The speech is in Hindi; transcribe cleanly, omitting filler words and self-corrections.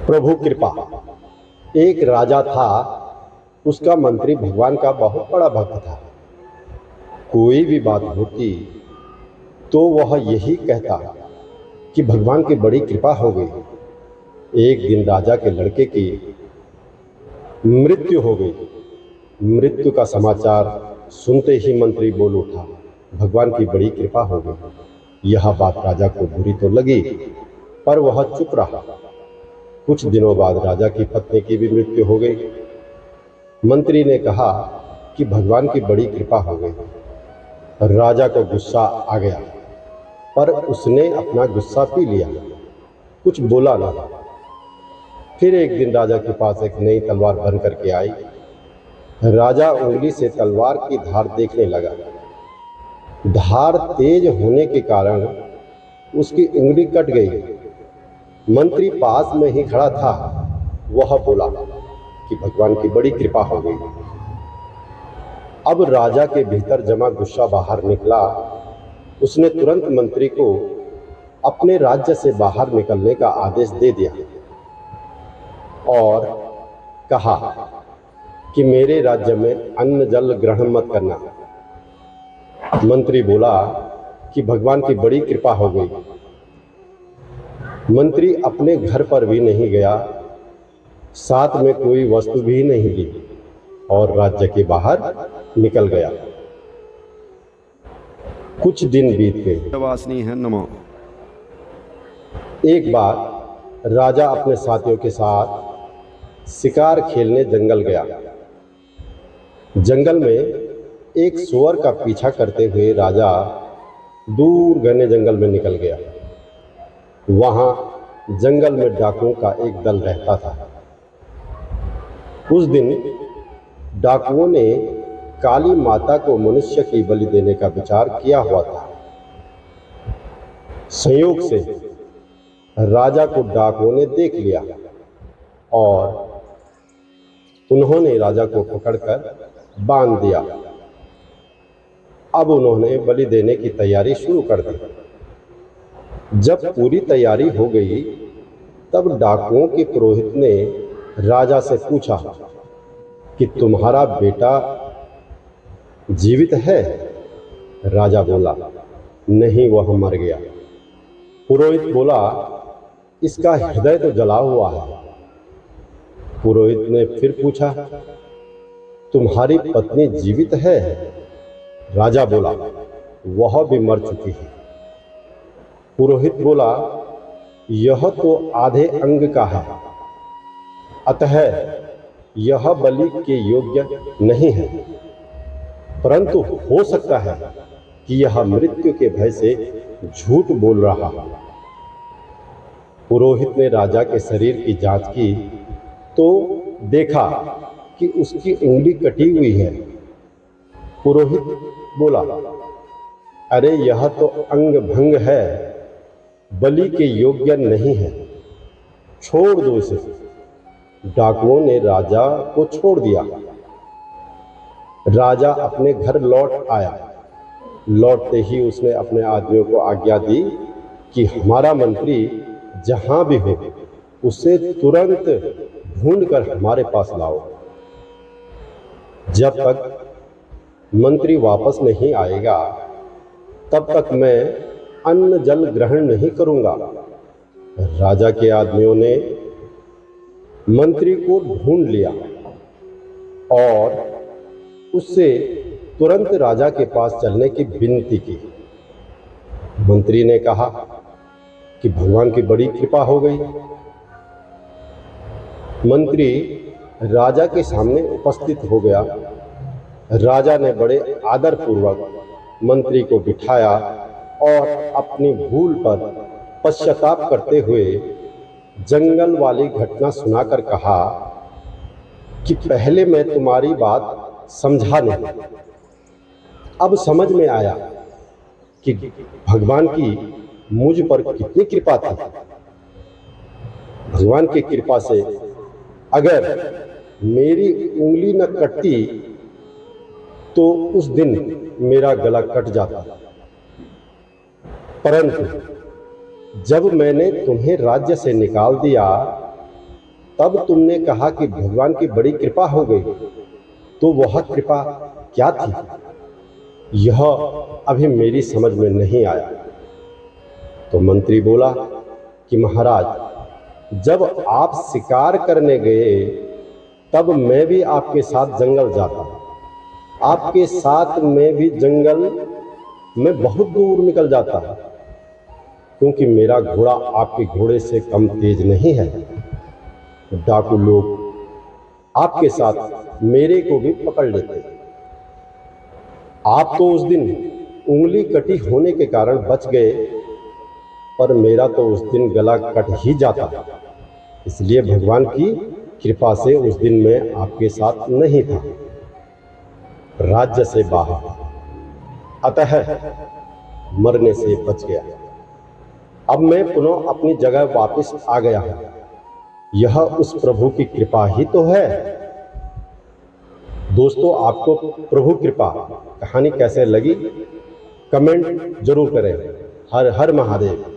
प्रभु कृपा। एक राजा था, उसका मंत्री भगवान का बहुत बड़ा भक्त था। कोई भी बात होती तो वह यही कहता कि भगवान की बड़ी कृपा हो गई। एक दिन राजा के लड़के की मृत्यु हो गई। मृत्यु का समाचार सुनते ही मंत्री बोल उठा, भगवान की बड़ी कृपा हो गई। यह बात राजा को बुरी तो लगी, पर वह चुप रहा। कुछ दिनों बाद राजा की पत्नी की भी मृत्यु हो गई। मंत्री ने कहा कि भगवान की बड़ी कृपा हो गई। राजा को गुस्सा आ गया, पर उसने अपना गुस्सा पी लिया, कुछ बोला ना। फिर एक दिन राजा के पास एक नई तलवार बन करके आई। राजा उंगली से तलवार की धार देखने लगा। धार तेज होने के कारण उसकी उंगली कट गई। मंत्री पास में ही खड़ा था। वह बोला कि भगवान की बड़ी कृपा हो गई। अब राजा के भीतर जमा गुस्सा बाहर निकला। उसने तुरंत मंत्री को अपने राज्य से बाहर निकलने का आदेश दे दिया और कहा कि मेरे राज्य में अन्न जल ग्रहण मत करना। मंत्री बोला कि भगवान की बड़ी कृपा हो गई। मंत्री अपने घर पर भी नहीं गया, साथ में कोई वस्तु भी नहीं ली और राज्य के बाहर निकल गया। कुछ दिन बीत गए। वासनी है नमो। एक बार राजा अपने साथियों के साथ शिकार खेलने जंगल गया। जंगल में एक सूअर का पीछा करते हुए राजा दूर घने जंगल में निकल गया। वहां जंगल में डाकुओं का एक दल रहता था। उस दिन डाकुओं ने काली माता को मनुष्य की बलि देने का विचार किया हुआ था। संयोग से राजा को डाकुओं ने देख लिया और उन्होंने राजा को पकड़कर बांध दिया। अब उन्होंने बलि देने की तैयारी शुरू कर दी। जब पूरी तैयारी हो गई, तब डाकुओं के पुरोहित ने राजा से पूछा कि तुम्हारा बेटा जीवित है? राजा बोला, नहीं, वह मर गया। पुरोहित बोला, इसका हृदय तो जला हुआ है। पुरोहित ने फिर पूछा, तुम्हारी पत्नी जीवित है? राजा बोला, वह भी मर चुकी है। पुरोहित बोला, यह तो आधे अंग का है, अतः यह बलि के योग्य नहीं है, परंतु हो सकता है कि यह मृत्यु के भय से झूठ बोल रहा है। पुरोहित ने राजा के शरीर की जांच की तो देखा कि उसकी उंगली कटी हुई है। पुरोहित बोला, अरे यह तो अंग भंग है, बलि के योग्य नहीं है, छोड़ दो इसे। डाकुओं ने राजा को छोड़ दिया। राजा अपने घर लौट आया। लौटते ही उसने अपने आदमियों को आज्ञा दी कि हमारा मंत्री जहां भी हो, उसे तुरंत ढूंढकर हमारे पास लाओ। जब तक मंत्री वापस नहीं आएगा, तब तक मैं अन्न जल ग्रहण नहीं करूंगा। राजा के आदमियों ने मंत्री को ढूंढ लिया और उससे तुरंत राजा के पास चलने की विनती की। मंत्री ने कहा कि भगवान की बड़ी कृपा हो गई। मंत्री राजा के सामने उपस्थित हो गया। राजा ने बड़े आदर पूर्वक मंत्री को बिठाया और अपनी भूल पर पश्चाताप करते हुए जंगल वाली घटना सुनाकर कहा कि पहले मैं तुम्हारी बात समझा नहीं, अब समझ में आया कि भगवान की मुझ पर कितनी कृपा थी। भगवान की कृपा से अगर मेरी उंगली न कटती तो उस दिन मेरा गला कट जाता, परंतु जब मैंने तुम्हें राज्य से निकाल दिया तब तुमने कहा कि भगवान की बड़ी कृपा हो गई, तो वह कृपा क्या थी? यह अभी मेरी समझ में नहीं आया। तो मंत्री बोला कि महाराज, जब आप शिकार करने गए तब मैं भी आपके साथ जंगल जाता, आपके साथ मैं भी जंगल में बहुत दूर निकल जाता, क्योंकि मेरा घोड़ा आपके घोड़े से कम तेज नहीं है। डाकू लोग आपके साथ मेरे को भी पकड़ लेते। आप तो उस दिन उंगली कटी होने के कारण बच गए, पर मेरा तो उस दिन गला कट ही जाता। इसलिए भगवान की कृपा से उस दिन मैं आपके साथ नहीं था, राज्य से बाहर था, अतः मरने से बच गया। अब मैं पुनः अपनी जगह वापस आ गया हूं। यह उस प्रभु की कृपा ही तो है। दोस्तों, आपको प्रभु कृपा कहानी कैसे लगी, कमेंट जरूर करें। हर हर महादेव।